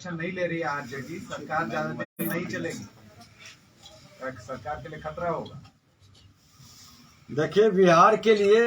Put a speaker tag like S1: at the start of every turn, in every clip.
S1: Action नहीं ले रही है आरजेडी, सरकार ज्यादा दिन नहीं चलेगी, सरकार के लिए खतरा होगा।
S2: देखिए, बिहार के लिए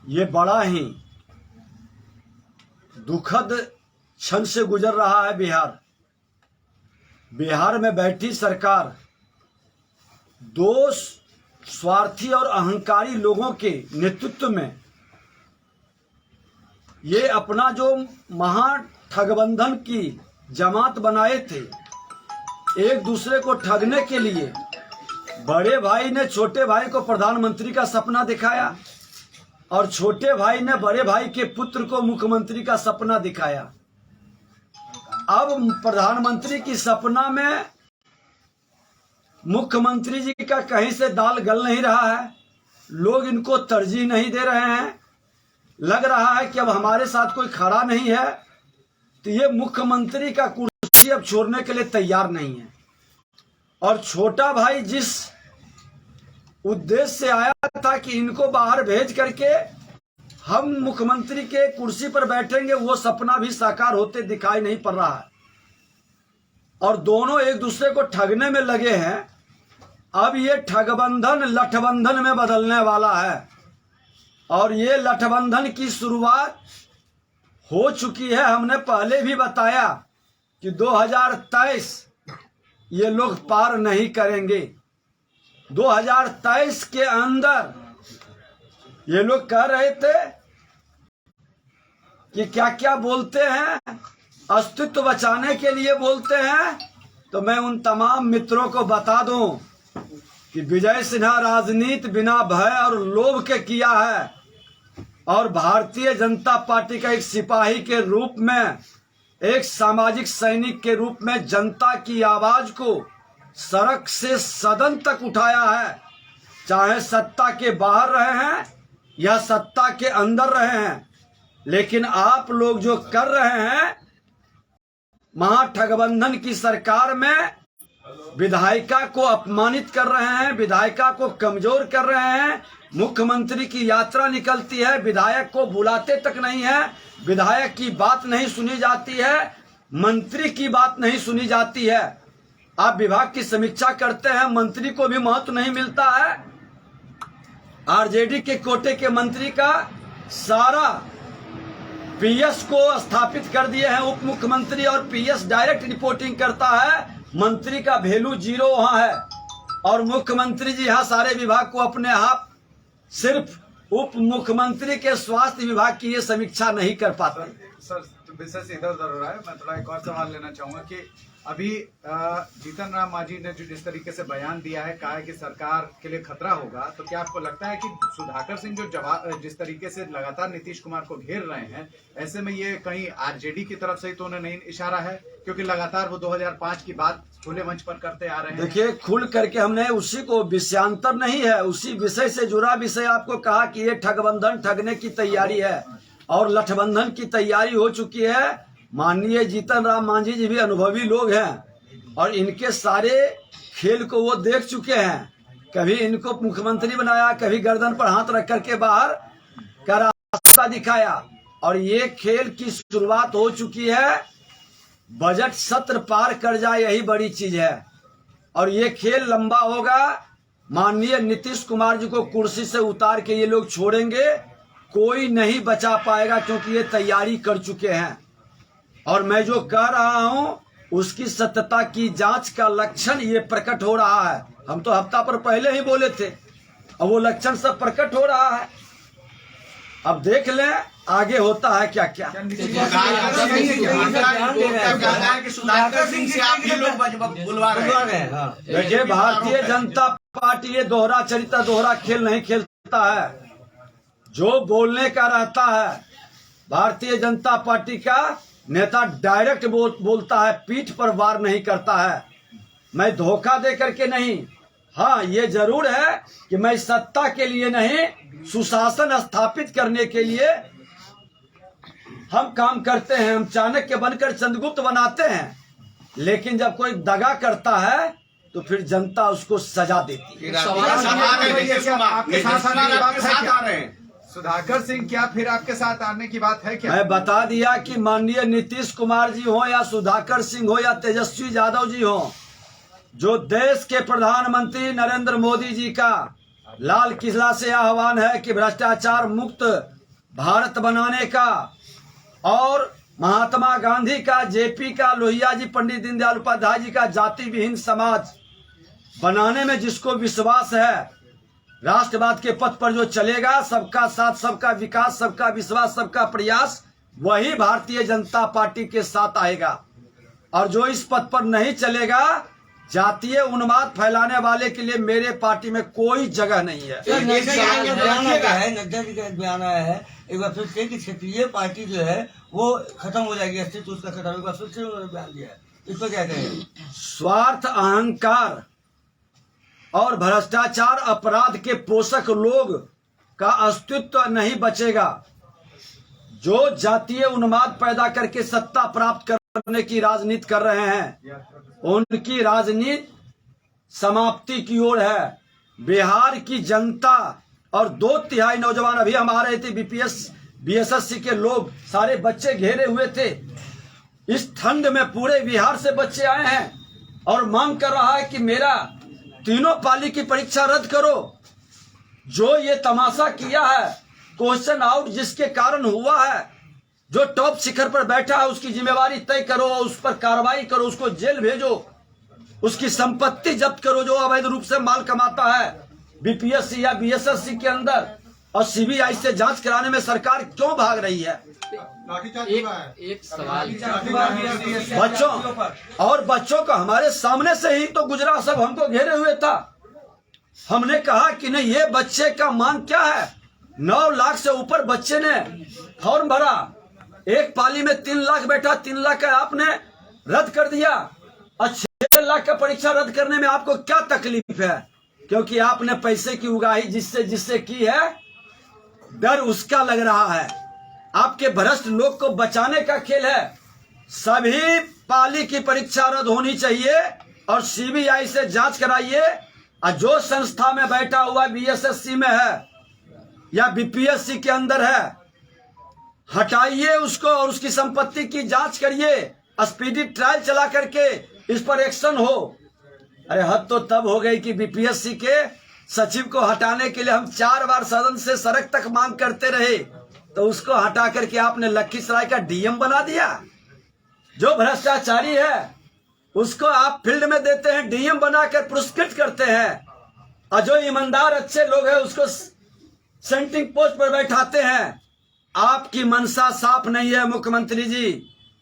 S2: ये बड़ा ही दुखद क्षण से गुजर रहा है। बिहार में बैठी सरकार दो स्वार्थी और अहंकारी लोगों के नेतृत्व में ये अपना जो महाठगबंधन की जमात बनाए थे, एक दूसरे को ठगने के लिए बड़े भाई ने छोटे भाई को प्रधानमंत्री का सपना दिखाया और छोटे भाई ने बड़े भाई के पुत्र को मुख्यमंत्री का सपना दिखाया। अब प्रधानमंत्री की सपना में मुख्यमंत्री जी का कहीं से दाल गल नहीं रहा है, लोग इनको तरजीह नहीं दे रहे हैं। लग रहा है कि अब हमारे साथ कोई खड़ा नहीं है, तो ये मुख्यमंत्री का कुर्सी अब छोड़ने के लिए तैयार नहीं है। और छोटा भाई जिस उद्देश्य से आया था कि इनको बाहर भेज करके हम मुख्यमंत्री के कुर्सी पर बैठेंगे, वो सपना भी साकार होते दिखाई नहीं पड़ रहा है और दोनों एक दूसरे को ठगने में लगे हैं। अब ये ठगबंधन लठबंधन में बदलने वाला है और ये लठबंधन की शुरुआत हो चुकी है। हमने पहले भी बताया कि 2023 ये लोग पार नहीं करेंगे। 2023 के अंदर ये लोग कह रहे थे कि क्या क्या बोलते हैं, अस्तित्व बचाने के लिए बोलते हैं। तो मैं उन तमाम मित्रों को बता दूं कि विजय सिन्हा राजनीति बिना भय और लोभ के किया है और भारतीय जनता पार्टी का एक सिपाही के रूप में, एक सामाजिक सैनिक के रूप में जनता की आवाज को सड़क से सदन तक उठाया है। चाहे सत्ता के बाहर रहे हैं या सत्ता के अंदर रहे हैं, लेकिन आप लोग जो कर रहे हैं महाठगबंधन की सरकार में, विधायिका को अपमानित कर रहे हैं, विधायिका को कमजोर कर रहे हैं। मुख्यमंत्री की यात्रा निकलती है, विधायक को बुलाते तक नहीं है, विधायक की बात नहीं सुनी जाती है, मंत्री की बात नहीं सुनी जाती है। आप विभाग की समीक्षा करते हैं, मंत्री को भी महत्व नहीं मिलता है। आरजेडी के कोटे के मंत्री का सारा पीएस को स्थापित कर दिए हैं उप मुख्यमंत्री और पीएस डायरेक्ट रिपोर्टिंग करता है। मंत्री का वैल्यू जीरो वहां है और मुख्यमंत्री जी यहाँ सारे विभाग को अपने आप सिर्फ उप मुख्यमंत्री के स्वास्थ्य विभाग की ये समीक्षा नहीं कर पाते।
S1: सर, विषय से इधर उधर हो रहा है। मैं थोड़ा एक और सवाल लेना चाहूंगा कि अभी जीतन राम मांझी ने जो जिस तरीके से बयान दिया है, कहा है कि सरकार के लिए खतरा होगा, तो क्या आपको लगता है कि सुधाकर सिंह जो जिस तरीके से लगातार नीतीश कुमार को घेर रहे हैं, ऐसे में ये कहीं आरजेडी की तरफ से ही तो नहीं इशारा है? क्योंकि लगातार वो 2005 की बात खुले मंच पर करते आ रहे हैं।
S2: देखिए, खुल करके हमने उसी को विषयांतर नहीं है, उसी विषय से जुड़ा विषय आपको कहा कि ये ठगबंधन ठगने की तैयारी है और लठबंधन की तैयारी हो चुकी है। माननीय जीतन राम मांझी जी भी अनुभवी लोग हैं और इनके सारे खेल को वो देख चुके हैं। कभी इनको मुख्यमंत्री बनाया, कभी गर्दन पर हाथ रख करके बाहर का रास्ता दिखाया और ये खेल की शुरुआत हो चुकी है। बजट सत्र पार कर जाए, यही बड़ी चीज है और ये खेल लंबा होगा। माननीय नीतीश कुमार जी को कुर्सी से उतार के ये लोग छोड़ेंगे, कोई नहीं बचा पाएगा क्योंकि ये तैयारी कर चुके हैं। और मैं जो कह रहा हूं उसकी सत्यता की जांच का लक्षण ये प्रकट हो रहा है। हम तो हफ्ता पर पहले ही बोले थे और वो लक्षण सब प्रकट हो रहा है। अब देख लें आगे होता है क्या क्या। देखिए, भारतीय जनता पार्टी ये दोहरा चरित्र, दोहरा खेल नहीं खेलता है। जो बोलने का रहता है, भारतीय जनता पार्टी का नेता डायरेक्ट बोलता है, पीठ पर वार नहीं करता है। मैं धोखा दे करके नहीं, हाँ ये जरूर है कि मैं सत्ता के लिए नहीं, सुशासन स्थापित करने के लिए हम काम करते हैं। हम चाणक्य बनकर चंद्रगुप्त बनाते हैं, लेकिन जब कोई दगा करता है तो फिर जनता उसको सजा देती है।
S1: सुधाकर सिंह क्या फिर आपके साथ आने की बात है क्या?
S2: मैं बता दिया कि माननीय नीतीश कुमार जी हो या सुधाकर सिंह हो या तेजस्वी यादव जी हो, जो देश के प्रधानमंत्री नरेंद्र मोदी जी का लाल किला से आह्वान है कि भ्रष्टाचार मुक्त भारत बनाने का, और महात्मा गांधी का, जेपी का, लोहिया जी, पंडित दीनदयाल उपाध्याय जी का जाति विहीन समाज बनाने में जिसको विश्वास है, राष्ट्रवाद के पथ पर जो चलेगा, सबका साथ, सबका विकास, सबका विश्वास, सबका प्रयास, वही भारतीय जनता पार्टी के साथ आएगा। और जो इस पथ पर नहीं चलेगा, जातीय उन्माद फैलाने वाले के लिए मेरे पार्टी में कोई जगह नहीं है।
S3: नड्डा जी का एक बयान आया है, एक बार फिर से कि क्षेत्रीय पार्टी जो है वो खत्म हो जाएगी, अस्तित्व उसका खत्म, एक बार फिर से उन्होंने बयान दिया है, इस पर क्या कहेंगे?
S2: स्वार्थ, अहंकार और भ्रष्टाचार अपराध के पोषक लोग का अस्तित्व नहीं बचेगा। जो जातीय उन्माद पैदा करके सत्ता प्राप्त करने की राजनीति कर रहे हैं, उनकी राजनीति समाप्ति की ओर है। बिहार की जनता और 2/3 नौजवान, अभी हम आ रहे थे, बीएसएससी के लोग, सारे बच्चे घेरे हुए थे। इस ठंड में पूरे बिहार से बच्चे आए हैं और मांग कर रहा है कि मेरा तीनों पाली की परीक्षा रद्द करो। जो ये तमाशा किया है, क्वेश्चन आउट जिसके कारण हुआ है, जो टॉप शिखर पर बैठा है उसकी जिम्मेवारी तय करो, उस पर कार्रवाई करो, उसको जेल भेजो, उसकी संपत्ति जब्त करो जो अवैध रूप से माल कमाता है बीपीएससी या बीएसएससी के अंदर। और सीबीआई से जांच कराने में सरकार क्यों भाग रही है?
S4: एक सवाल
S2: बच्चों को हमारे सामने से ही तो गुजरा, सब हमको घेरे हुए था। हमने कहा कि नहीं, ये बच्चे का मांग क्या है? 9 लाख से ऊपर बच्चे ने फॉर्म भरा, एक पाली में 3 लाख बैठा, 3 लाख का आपने रद्द कर दिया। और 6 लाख का परीक्षा रद्द करने में आपको क्या तकलीफ है? क्योंकि आपने पैसे की उगाही जिससे की है, डर उसका लग रहा है। आपके भ्रष्ट लोग को बचाने का खेल है। सभी पाली की परीक्षा रद्द होनी चाहिए और सीबीआई से जांच कराइए। और जो संस्था में बैठा हुआ बीएसएससी में है या बीपीएससी के अंदर है, हटाइए उसको और उसकी संपत्ति की जांच करिए, स्पीडी ट्रायल चला करके इस पर एक्शन हो। अरे हद तो तब हो गई कि बीपीएससी के सचिव को हटाने के लिए हम 4 बार सदन से सड़क तक मांग करते रहे, तो उसको हटा करके आपने लखीसराय का डीएम बना दिया। जो भ्रष्टाचारी है उसको आप फील्ड में देते हैं, डीएम बनाकर पुरस्कृत करते हैं, और जो ईमानदार अच्छे लोग हैं उसको सेंटिंग पोस्ट पर बैठाते हैं। आपकी मंशा साफ नहीं है मुख्यमंत्री जी।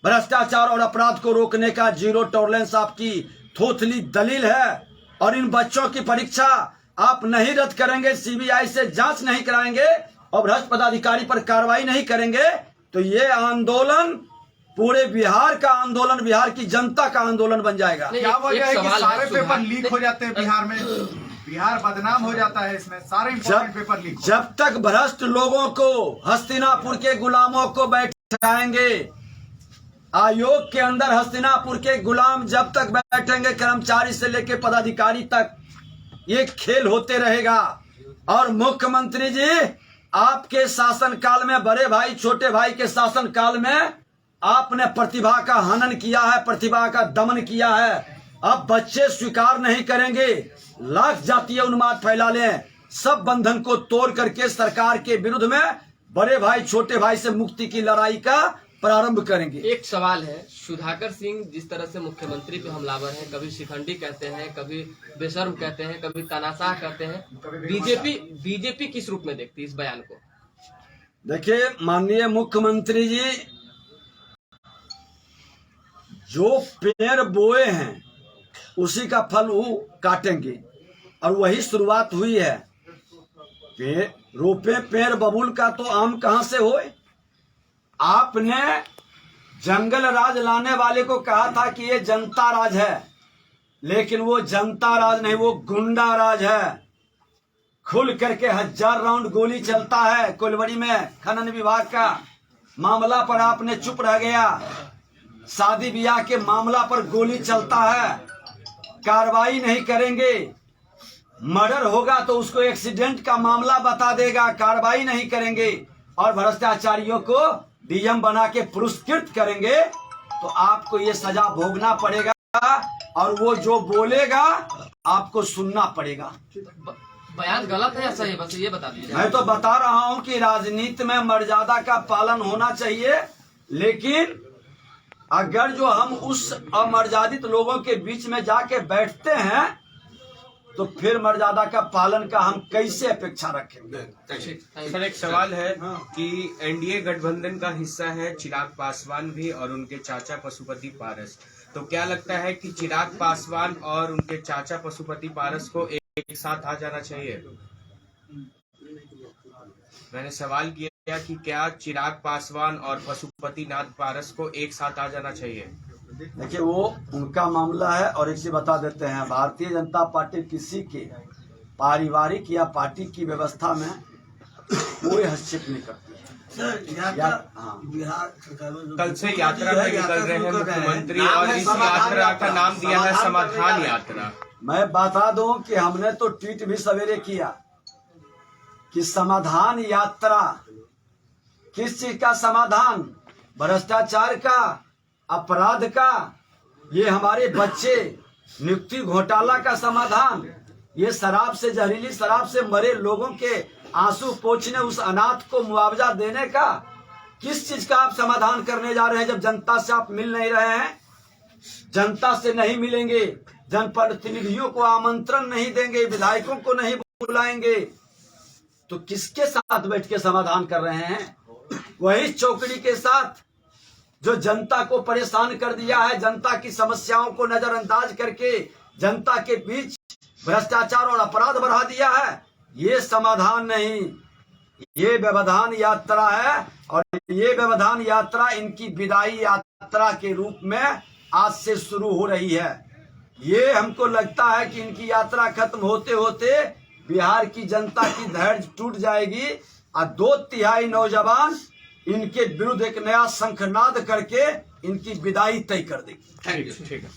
S2: भ्रष्टाचार और अपराध को रोकने का जीरो टॉलरेंस आपकी थोथली दलील है। और इन बच्चों की परीक्षा आप नहीं रद्द करेंगे, सीबीआई से जांच नहीं कराएंगे और भ्रष्ट पदाधिकारी पर कार्रवाई नहीं करेंगे, तो ये आंदोलन पूरे बिहार का आंदोलन, बिहार की जनता का आंदोलन बन जाएगा।
S1: क्या वजह है कि सारे पेपर लीक हो जाते हैं बिहार में? बिहार बदनाम हो जाता है इसमें, सारे इंपॉर्टेंट पेपर लीक।
S2: जब तक भ्रष्ट लोगों को, हस्तिनापुर के गुलामों को बैठाएंगे आयोग के अंदर, हस्तिनापुर के गुलाम जब तक बैठेंगे, कर्मचारी से लेकर पदाधिकारी तक, ये खेल होते रहेगा। और मुख्यमंत्री जी, आपके शासनकाल में, बड़े भाई छोटे भाई के शासनकाल में आपने प्रतिभा का हनन किया है, प्रतिभा का दमन किया है। अब बच्चे स्वीकार नहीं करेंगे, लाख जातीय उन्माद फैला लें, सब बंधन को तोड़ करके सरकार के विरुद्ध में बड़े भाई छोटे भाई से मुक्ति की लड़ाई का प्रारंभ करेंगे।
S4: एक सवाल है, सुधाकर सिंह जिस तरह से मुख्यमंत्री पे हमलावर हैं, कभी शिखंडी कहते हैं, कभी बेशर्म कहते हैं, कभी तानाशाह कहते हैं, बीजेपी किस रूप में देखती है इस बयान को?
S2: देखिए माननीय मुख्यमंत्री जी, जो पेड़ बोए हैं उसी का फल वो काटेंगे, और वही शुरुआत हुई है। रोपे पेड़ बबूल का तो आम कहां से होए? आपने जंगल राज लाने वाले को कहा था कि ये जनता राज है, लेकिन वो जनता राज नहीं, वो गुंडा राज है। खुल करके 1000 राउंड गोली चलता है कोलवरी में, खनन विभाग का मामला पर आपने चुप रह गया। शादी ब्याह के मामला पर गोली चलता है, कार्रवाई नहीं करेंगे। मर्डर होगा तो उसको एक्सीडेंट का मामला बता देगा, कार्रवाई नहीं करेंगे और भ्रष्टाचारियों को डीएम बना के पुरस्कृत करेंगे तो आपको ये सजा भोगना पड़ेगा और वो जो बोलेगा आपको सुनना पड़ेगा।
S4: बयान गलत है या सही है, बस ये बता दीजिए।
S2: मैं तो बता रहा हूं कि राजनीति में मर्यादा का पालन होना चाहिए, लेकिन अगर जो हम उस अमर्यादित लोगों के बीच में जाके बैठते हैं तो फिर मर्यादा का पालन का हम कैसे अपेक्षा रखेंगे।
S5: सर एक सवाल है कि एनडीए गठबंधन का हिस्सा है चिराग पासवान भी और उनके चाचा पशुपति पारस, तो क्या लगता है कि चिराग पासवान और उनके चाचा पशुपति पारस को एक साथ आ जाना चाहिए? मैंने सवाल किया कि क्या चिराग पासवान और पशुपति नाथ पारस को एक साथ आ जाना चाहिए?
S2: देखिए वो उनका मामला है और एक चीज बता देते हैं, भारतीय जनता पार्टी किसी के पारिवारिक या पार्टी की व्यवस्था में कोई हस्तक्षेप नहीं करती है।
S3: सर यात्रा
S2: हाँ।
S3: बिहार सरकार में
S5: कल से यात्रा में निकल रहे हैं मुख्यमंत्री और इस यात्रा का नाम दिया है समाधान यात्रा।
S2: मैं बता दूं कि हमने तो ट्वीट भी सवेरे किया कि समाधान यात्रा किस चीज का समाधान? भ्रष्टाचार का, अपराध का, ये हमारे बच्चे नियुक्ति घोटाला का समाधान, ये शराब से, जहरीली शराब से मरे लोगों के आंसू पोंछने, उस अनाथ को मुआवजा देने का, किस चीज का आप समाधान करने जा रहे हैं जब जनता से आप मिल नहीं रहे हैं? जनता से नहीं मिलेंगे, जनप्रतिनिधियों को आमंत्रण नहीं देंगे, विधायकों को नहीं बुलाएंगे, तो किसके साथ बैठ के समाधान कर रहे हैं? वही चौकड़ी के साथ जो जनता को परेशान कर दिया है, जनता की समस्याओं को नजरअंदाज करके जनता के बीच भ्रष्टाचार और अपराध बढ़ा दिया है। ये समाधान नहीं, ये व्यवधान यात्रा है और ये व्यवधान यात्रा इनकी विदाई यात्रा के रूप में आज से शुरू हो रही है। ये हमको लगता है कि इनकी यात्रा खत्म होते होते बिहार की जनता की धैर्य टूट जाएगी और 2/3 नौजवान इनके विरुद्ध एक नया शंखनाद करके इनकी विदाई तय कर देगी।
S5: ठीक है।